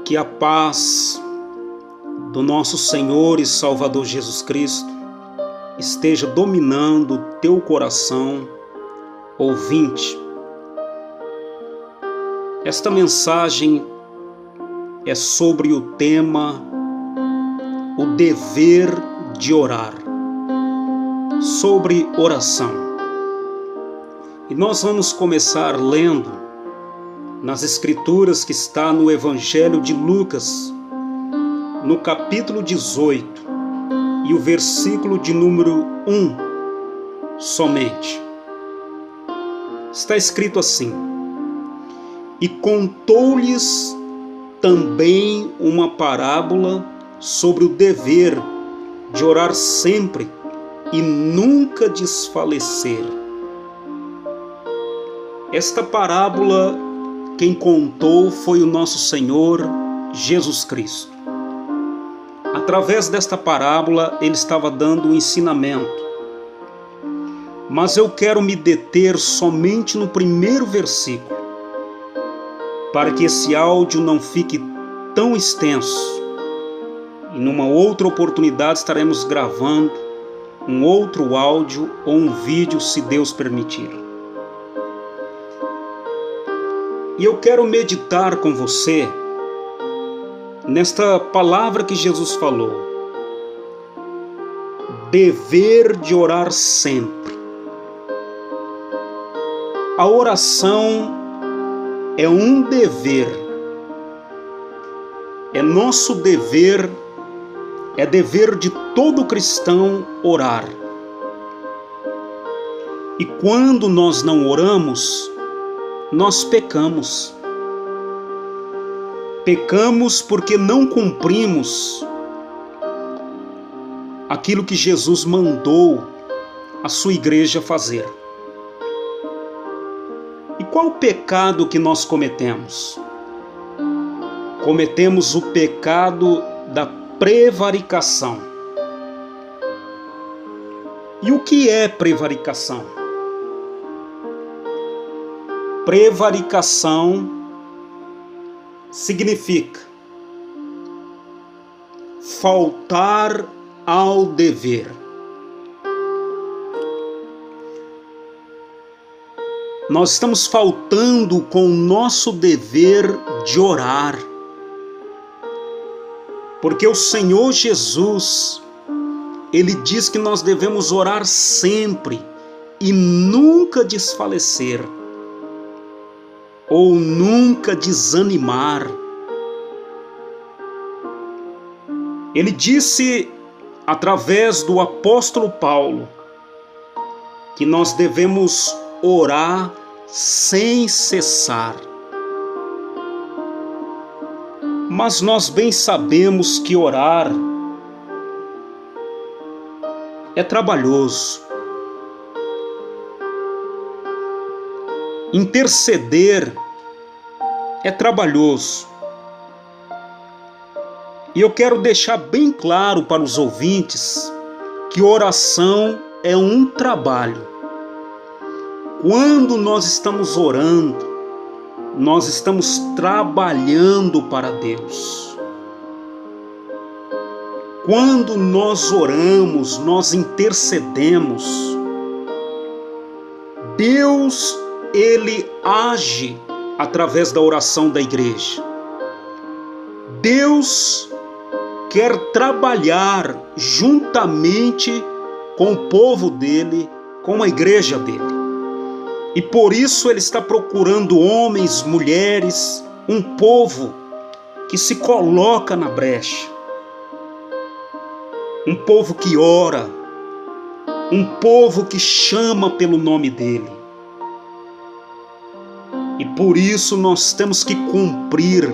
Que a paz do nosso Senhor e Salvador Jesus Cristo esteja dominando o teu coração, ouvinte. Esta mensagem é sobre o tema o dever de orar, sobre oração. E nós vamos começar lendo nas Escrituras que está no Evangelho de Lucas, no capítulo 18, e o versículo de número 1 somente. Está escrito assim: E contou-lhes também uma parábola sobre o dever de orar sempre e nunca desfalecer. Esta parábola, quem contou foi o nosso Senhor Jesus Cristo. Através desta parábola, ele estava dando um ensinamento. Mas eu quero me deter somente no primeiro versículo, para que esse áudio não fique tão extenso. E numa outra oportunidade estaremos gravando um outro áudio ou um vídeo, se Deus permitir. E eu quero meditar com você nesta palavra que Jesus falou: dever de orar sempre. A oração é um dever, é nosso dever, é dever de todo cristão orar. E quando nós não oramos, nós pecamos. Pecamos porque não cumprimos aquilo que Jesus mandou a sua igreja fazer. E qual o pecado que nós cometemos? Cometemos o pecado da prevaricação. E o que é prevaricação? Prevaricação significa faltar ao dever. Nós estamos faltando com o nosso dever de orar. Porque o Senhor Jesus, Ele diz que nós devemos orar sempre e nunca desfalecer, ou nunca desanimar. Ele disse, através do apóstolo Paulo, que nós devemos orar sem cessar. Mas nós bem sabemos que orar é trabalhoso. Interceder é trabalhoso. E eu quero deixar bem claro para os ouvintes que oração é um trabalho. Quando nós estamos orando, nós estamos trabalhando para Deus. Quando nós oramos, nós intercedemos, Deus, Ele age através da oração da igreja. Deus quer trabalhar juntamente com o povo dele, com a igreja dele. E por isso Ele está procurando homens, mulheres, um povo que se coloca na brecha. Um povo que ora, um povo que chama pelo nome dEle. E por isso nós temos que cumprir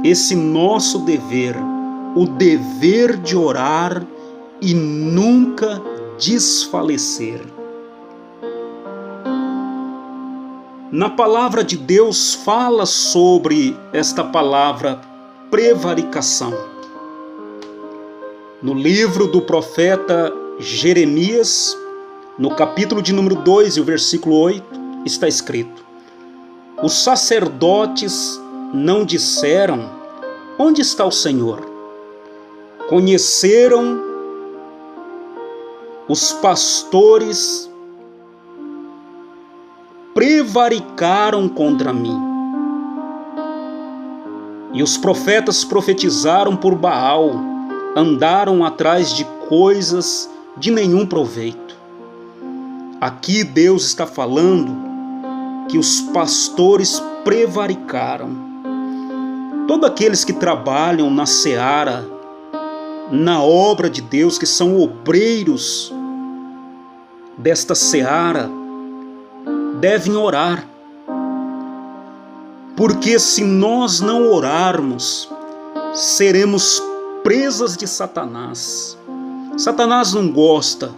esse nosso dever, o dever de orar e nunca desfalecer. Na palavra de Deus fala sobre esta palavra prevaricação. No livro do profeta Jeremias, no capítulo de número 2 e o versículo 8, está escrito: os sacerdotes não disseram: onde está o Senhor? Conheceram os pastores, prevaricaram contra mim. E os profetas profetizaram por Baal, andaram atrás de coisas de nenhum proveito. Aqui Deus está falando que os pastores prevaricaram. Todos aqueles que trabalham na seara, na obra de Deus, que são obreiros desta seara, devem orar. Porque se nós não orarmos, seremos presas de Satanás. Satanás não gosta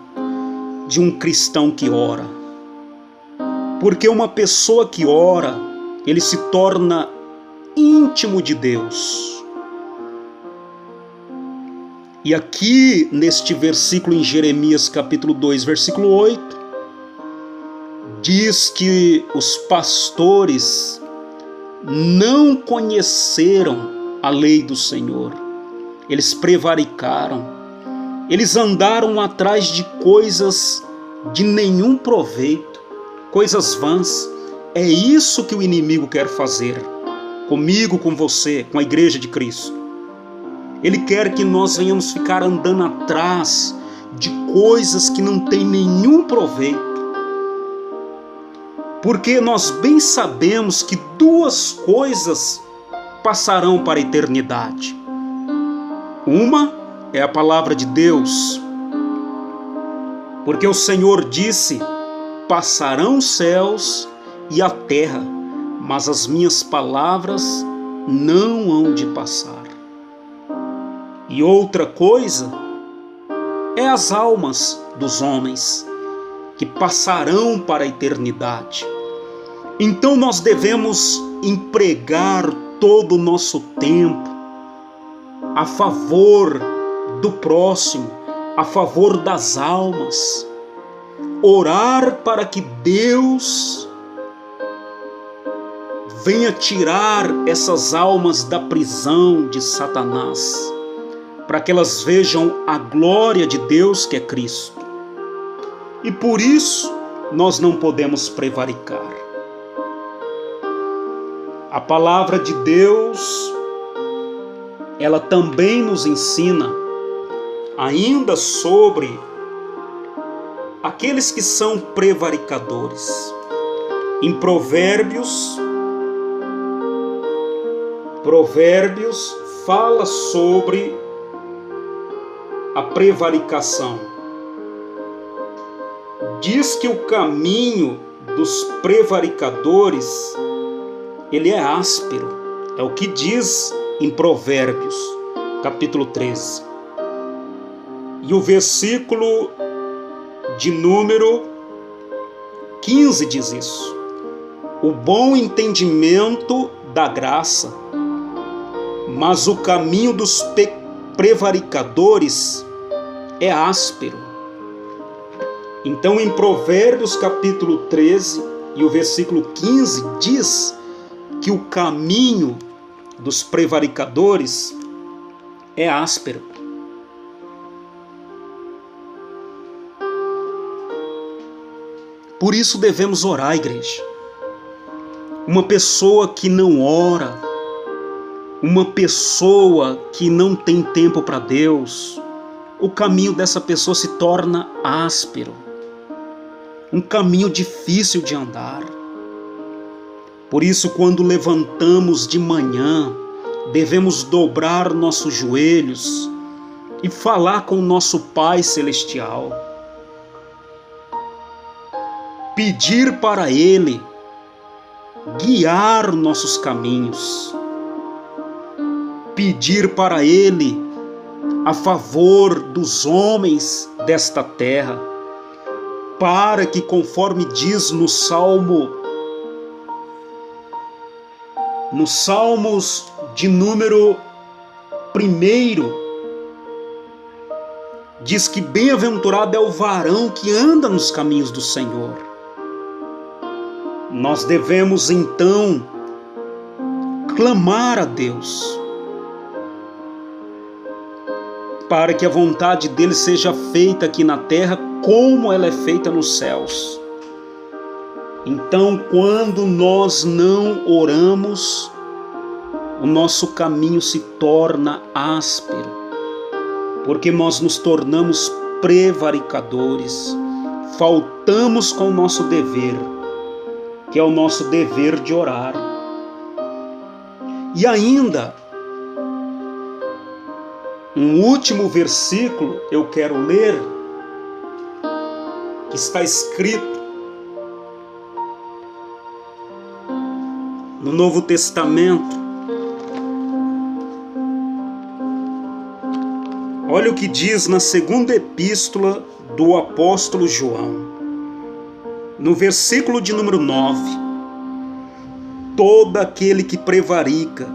de um cristão que ora. Porque uma pessoa que ora, ele se torna íntimo de Deus. E aqui, neste versículo em Jeremias capítulo 2, versículo 8, diz que os pastores não conheceram a lei do Senhor. Eles prevaricaram. Eles andaram atrás de coisas de nenhum proveito, coisas vãs. É isso que o inimigo quer fazer comigo, com você, com a igreja de Cristo. Ele quer que nós venhamos ficar andando atrás de coisas que não têm nenhum proveito. Porque nós bem sabemos que duas coisas passarão para a eternidade. Uma é a palavra de Deus. Porque o Senhor disse: passarão os céus e a terra, mas as minhas palavras não hão de passar. E outra coisa é as almas dos homens, que passarão para a eternidade. Então nós devemos empregar todo o nosso tempo a favor do próximo, a favor das almas. Orar para que Deus venha tirar essas almas da prisão de Satanás, para que elas vejam a glória de Deus, que é Cristo. E por isso nós não podemos prevaricar. A palavra de Deus, ela também nos ensina ainda sobre aqueles que são prevaricadores. Em Provérbios fala sobre a prevaricação. Diz que o caminho dos prevaricadores, ele é áspero. É o que diz em Provérbios, capítulo 13. E o versículo de número 15 diz isso. O bom entendimento dá graça, mas o caminho dos prevaricadores é áspero. Então, em Provérbios capítulo 13 e o versículo 15 diz que o caminho dos prevaricadores é áspero. Por isso devemos orar, igreja. Uma pessoa que não ora, uma pessoa que não tem tempo para Deus, o caminho dessa pessoa se torna áspero, um caminho difícil de andar. Por isso, quando levantamos de manhã, devemos dobrar nossos joelhos e falar com o nosso Pai Celestial. Pedir para Ele guiar nossos caminhos. Pedir para Ele a favor dos homens desta terra, para que, conforme diz no Salmos de número 1, diz que bem-aventurado é o varão que anda nos caminhos do Senhor. Nós devemos então clamar a Deus para que a vontade dele seja feita aqui na terra como ela é feita nos céus. Então, quando nós não oramos, o nosso caminho se torna áspero, porque nós nos tornamos prevaricadores, faltamos com o nosso dever, que é o nosso dever de orar. E ainda, um último versículo eu quero ler, que está escrito no Novo Testamento. Olha o que diz na segunda epístola do apóstolo João, no versículo de número 9: todo aquele que prevarica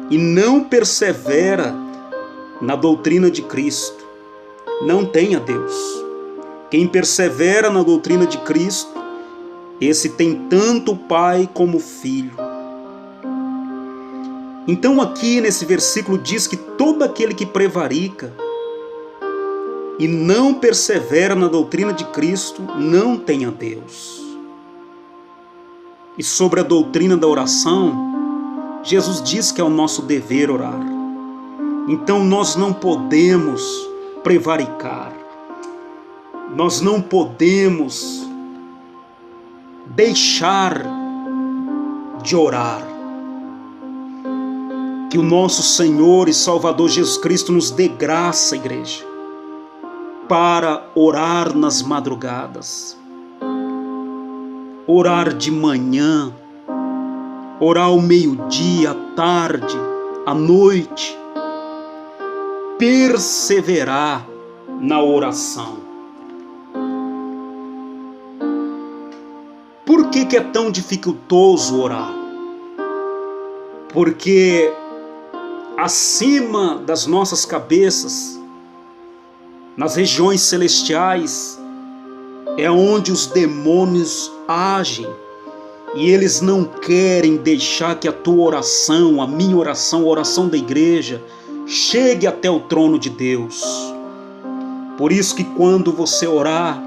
e não persevera na doutrina de Cristo não tem a Deus. Quem persevera na doutrina de Cristo, esse tem tanto o Pai como o Filho. Então aqui nesse versículo diz que todo aquele que prevarica e não persevera na doutrina de Cristo não tem a Deus. E sobre a doutrina da oração, Jesus diz que é o nosso dever orar. Então nós não podemos prevaricar, nós não podemos deixar de orar. Que o nosso Senhor e Salvador Jesus Cristo nos dê graça, igreja, para orar nas madrugadas, orar de manhã, orar ao meio-dia, à tarde, à noite, perseverar na oração. Por que é tão dificultoso orar? Porque acima das nossas cabeças, nas regiões celestiais, é onde os demônios agem, e eles não querem deixar que a tua oração, a minha oração, a oração da igreja, chegue até o trono de Deus. Por isso que quando você orar,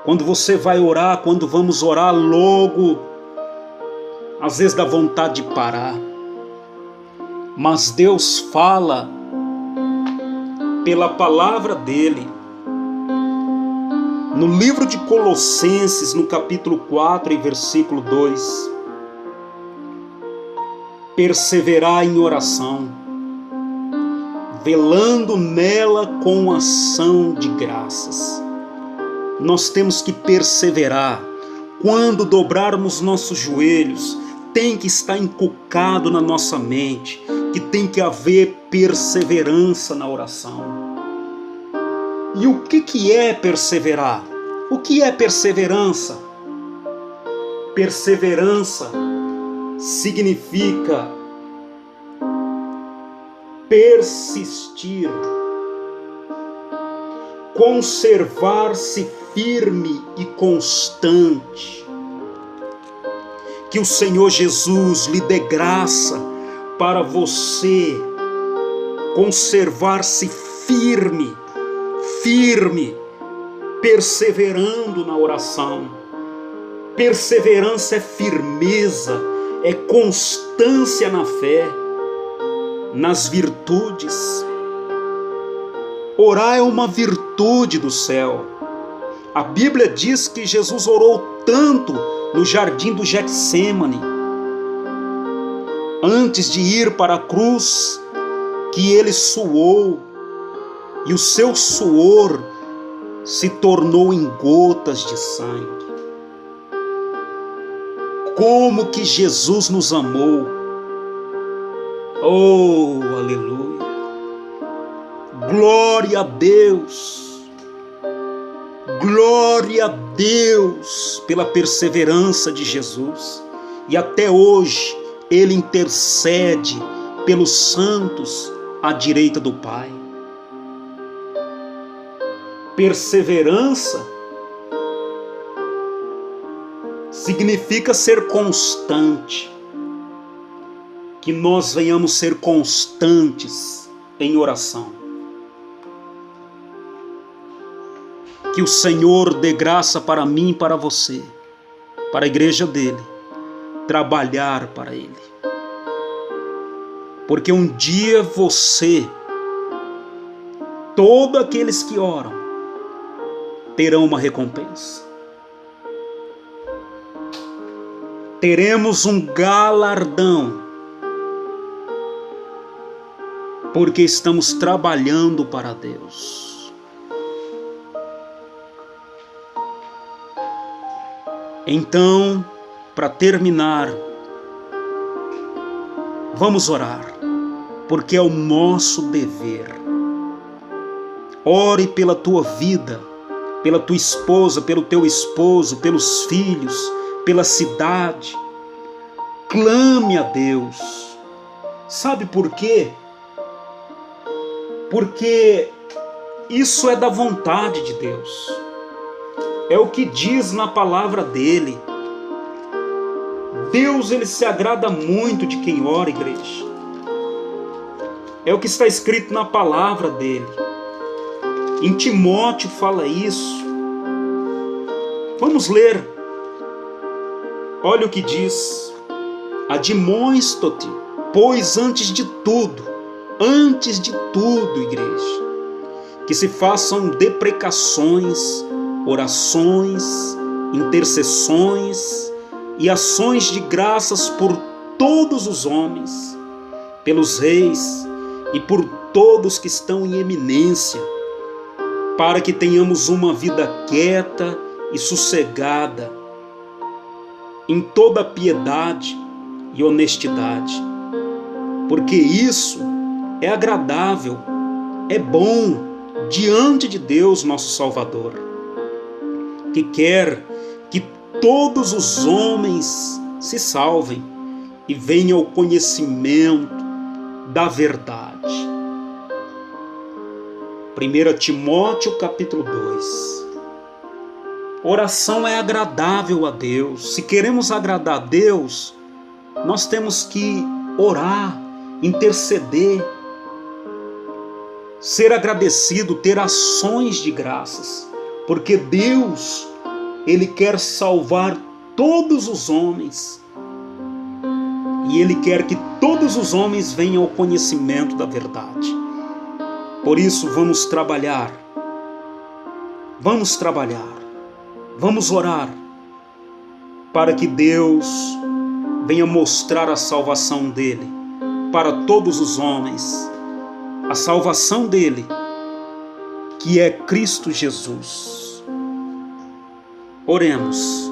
quando você vai orar, quando vamos orar, logo, às vezes dá vontade de parar. Mas Deus fala pela palavra dele. No livro de Colossenses, no capítulo 4 e versículo 2, perseverar em oração, velando nela com ação de graças. Nós temos que perseverar. Quando dobrarmos nossos joelhos, tem que estar inculcado na nossa mente que tem que haver perseverança na oração. E o que é perseverar? O que é perseverança? Perseverança significa persistir, conservar-se firme e constante. Que o Senhor Jesus lhe dê graça para você conservar-se firme, perseverando na oração. Perseverança é firmeza, é constância na fé, nas virtudes. Orar é uma virtude do céu. A Bíblia diz que Jesus orou tanto no jardim do Getsêmani, antes de ir para a cruz, que ele suou, e o seu suor se tornou em gotas de sangue. Como que Jesus nos amou! Oh, aleluia! Glória a Deus! Glória a Deus pela perseverança de Jesus. E até hoje Ele intercede pelos santos à direita do Pai. Perseverança significa ser constante. que nós venhamos ser constantes em oração. Que o Senhor dê graça para mim e para você, para a igreja dele, trabalhar para ele. Porque um dia você, todos aqueles que oram, terão uma recompensa. Teremos um galardão, porque estamos trabalhando para Deus. Então, para terminar, vamos orar, porque é o nosso dever. Ore pela tua vida, pela tua esposa, pelo teu esposo, pelos filhos, pela cidade. Clame a Deus. Sabe por quê? Porque isso é da vontade de Deus. É o que diz na palavra dele. Deus, ele se agrada muito de quem ora, igreja. É o que está escrito na palavra dele. Em Timóteo fala isso. Vamos ler. Olha o que diz. Admoesto-te, pois antes de tudo, igreja, que se façam deprecações, orações, intercessões e ações de graças por todos os homens, pelos reis e por todos que estão em eminência, para que tenhamos uma vida quieta e sossegada, em toda piedade e honestidade, porque isso é agradável, é bom diante de Deus, nosso Salvador, que quer que todos os homens se salvem e venham ao conhecimento da verdade. 1 Timóteo capítulo 2. Oração é agradável a Deus. Se queremos agradar a Deus, nós temos que orar, interceder, ser agradecido, ter ações de graças, porque Deus, ele quer salvar todos os homens e ele quer que todos os homens venham ao conhecimento da verdade. Por isso vamos trabalhar, vamos orar para que Deus venha mostrar a salvação dele para todos os homens, a salvação dele, que é Cristo Jesus. Oremos.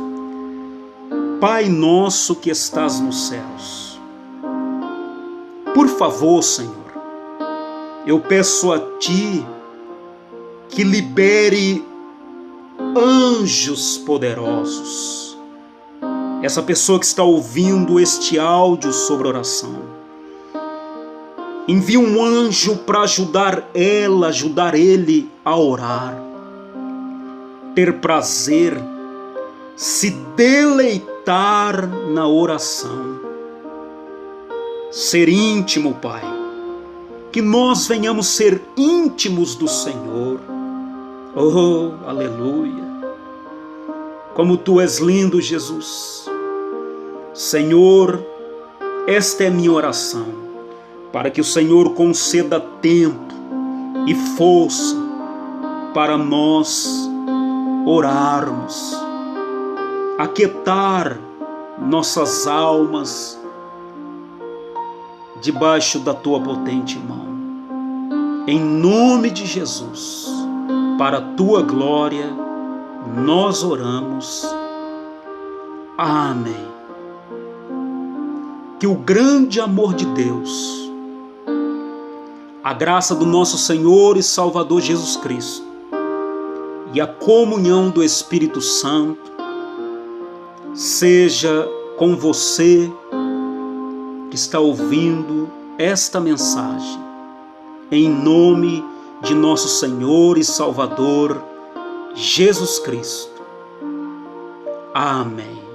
Pai nosso que estás nos céus, por favor, Senhor, eu peço a Ti que libere anjos poderosos. Essa pessoa que está ouvindo este áudio sobre oração, envia um anjo para ajudar ela, ajudar ele a orar, ter prazer, se deleitar na oração, ser íntimo, Pai, que nós venhamos ser íntimos do Senhor. Oh, aleluia! Como Tu és lindo, Jesus. Senhor, esta é minha oração, para que o Senhor conceda tempo e força para nós orarmos, aquietar nossas almas debaixo da Tua potente mão. Em nome de Jesus, para a Tua glória, nós oramos. Amém. Que o grande amor de Deus, a graça do nosso Senhor e Salvador Jesus Cristo e a comunhão do Espírito Santo seja com você que está ouvindo esta mensagem, em nome de nosso Senhor e Salvador Jesus Cristo. Amém.